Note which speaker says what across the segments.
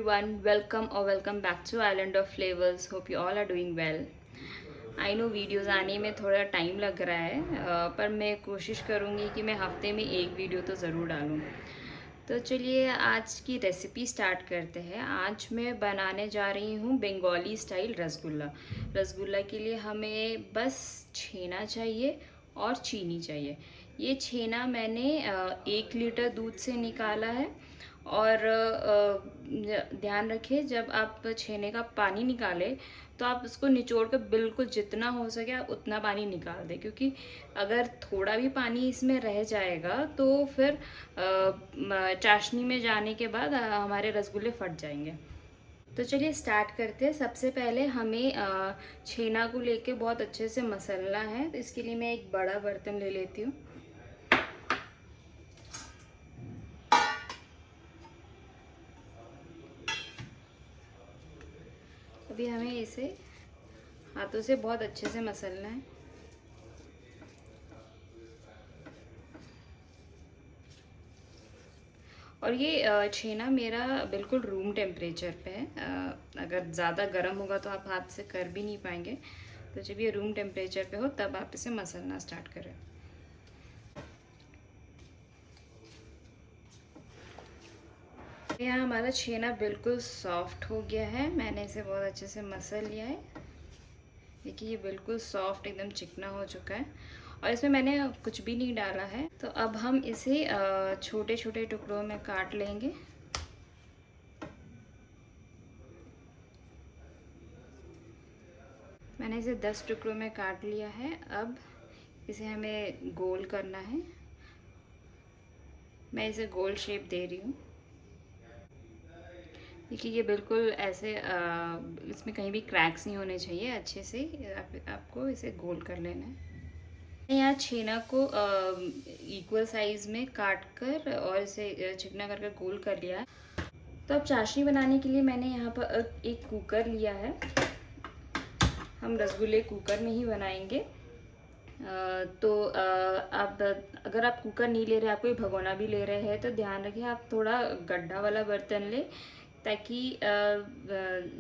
Speaker 1: everyone, welcome back to Island of Flavors. Hope you all are doing well. I know videos आने में थोड़ा time लग रहा है पर मैं कोशिश करूँगी कि मैं हफ्ते में एक वीडियो तो ज़रूर डालूँ। तो चलिए आज की रेसिपी स्टार्ट करते हैं। आज मैं बनाने जा रही हूँ बंगाली स्टाइल रसगुल्ला। रसगुल्ला के लिए हमें बस छेना चाहिए और चीनी चाहिए। ये छेना मैंने 1 लीटर दूध से निकाला है। और ध्यान रखिए जब आप छेने का पानी निकालें तो आप उसको निचोड़ कर बिल्कुल जितना हो सके आप उतना पानी निकाल दें, क्योंकि अगर थोड़ा भी पानी इसमें रह जाएगा तो फिर चाशनी में जाने के बाद हमारे रसगुल्ले फट जाएंगे। तो चलिए स्टार्ट करते हैं। सबसे पहले हमें छेना को लेके बहुत अच्छे से मसलना है, तो इसके लिए मैं एक बड़ा बर्तन ले लेती हूँ। अभी हमें इसे हाथों से बहुत अच्छे से मसलना है। और ये छेना मेरा बिल्कुल रूम टेम्परेचर पे है। अगर ज़्यादा गर्म होगा तो आप हाथ से कर भी नहीं पाएंगे। तो जब ये रूम टेम्परेचर पे हो तब आप इसे मसलना स्टार्ट करें। यहाँ हमारा छेना बिल्कुल सॉफ्ट हो गया है। मैंने इसे बहुत अच्छे से मसल लिया है। देखिए ये बिल्कुल सॉफ्ट एकदम चिकना हो चुका है और इसमें मैंने कुछ भी नहीं डाला है। तो अब हम इसे छोटे छोटे टुकड़ों में काट लेंगे। मैंने इसे 10 टुकड़ों में काट लिया है। अब इसे हमें गोल करना है। मैं इसे गोल शेप दे रही हूँ। देखिए ये बिल्कुल ऐसे इसमें कहीं भी क्रैक्स नहीं होने चाहिए। अच्छे से आपको इसे गोल कर लेना है। यहाँ छेना को इक्वल साइज़ में काट कर और इसे चिकना करके गोल कर लिया है। तो अब चाशनी बनाने के लिए मैंने यहाँ पर एक कुकर लिया है। हम रसगुल्ले कुकर में ही बनाएंगे। तो आप अगर आप कुकर नहीं ले रहे, आप कोई भगोना भी ले रहे हैं तो ध्यान रखें आप थोड़ा गड्ढा वाला बर्तन लें, ताकि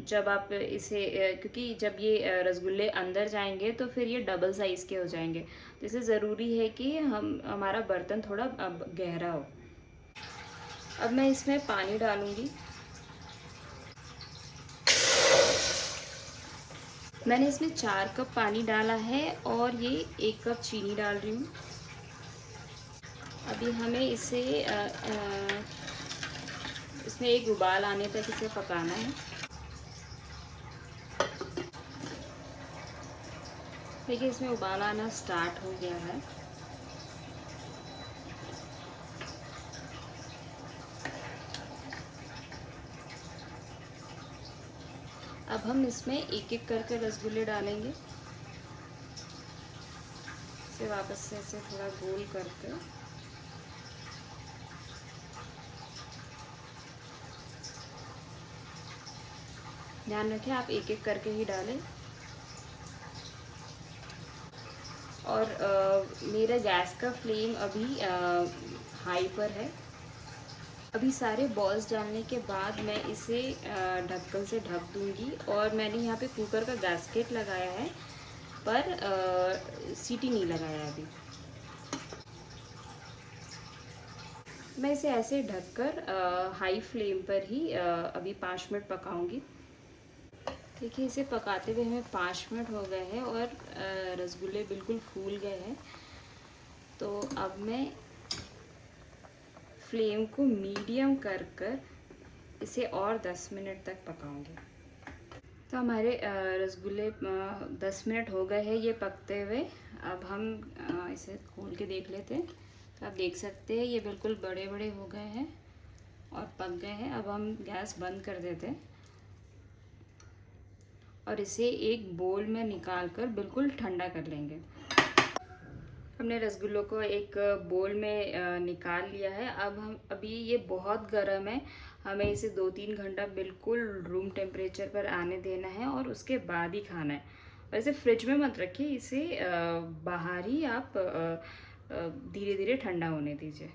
Speaker 1: जब आप इसे क्योंकि जब ये रसगुल्ले अंदर जाएंगे तो फिर ये डबल साइज़ के हो जाएंगे। तो इसे ज़रूरी है कि हमारा बर्तन थोड़ा गहरा हो। अब मैं इसमें पानी डालूँगी। मैंने इसमें 4 कप पानी डाला है और ये 1 कप चीनी डाल रही हूँ। अभी हमें इसे इसमें एक उबाल आने तक इसे पकाना है। देखिए इसमें उबाल आना स्टार्ट हो गया है। अब हम इसमें एक एक करके रसगुल्ले डालेंगे। इसे वापस से इसे थोड़ा गोल करके ध्यान रखें आप एक एक करके ही डालें। और मेरा गैस का फ्लेम अभी हाई पर है। अभी सारे बॉल्स डालने के बाद मैं इसे ढक्कन से ढक दूंगी। और मैंने यहाँ पे कुकर का गैसकेट लगाया है पर सीटी नहीं लगाया अभी। मैं इसे ऐसे ढककर हाई फ्लेम पर ही अभी 5 मिनट पकाऊंगी। देखिए इसे पकाते हुए हमें 5 मिनट हो गए हैं और रसगुल्ले बिल्कुल फूल गए हैं। तो अब मैं फ्लेम को मीडियम कर कर इसे और 10 मिनट तक पकाऊंगी। तो हमारे रसगुल्ले 10 मिनट हो गए हैं ये पकते हुए। अब हम इसे खोल के देख लेते हैं। तो आप देख सकते हैं ये बिल्कुल बड़े बड़े हो गए हैं और पक गए हैं। अब हम गैस बंद कर देते हैं और इसे एक बोल में निकाल कर बिल्कुल ठंडा कर लेंगे। हमने रसगुल्लों को एक बोल में निकाल लिया है। अब हम अभी ये बहुत गर्म है, हमें इसे 2-3 घंटा बिल्कुल रूम टेम्परेचर पर आने देना है और उसके बाद ही खाना है। और इसे फ्रिज में मत रखिए, इसे बाहर ही आप धीरे धीरे ठंडा होने दीजिए।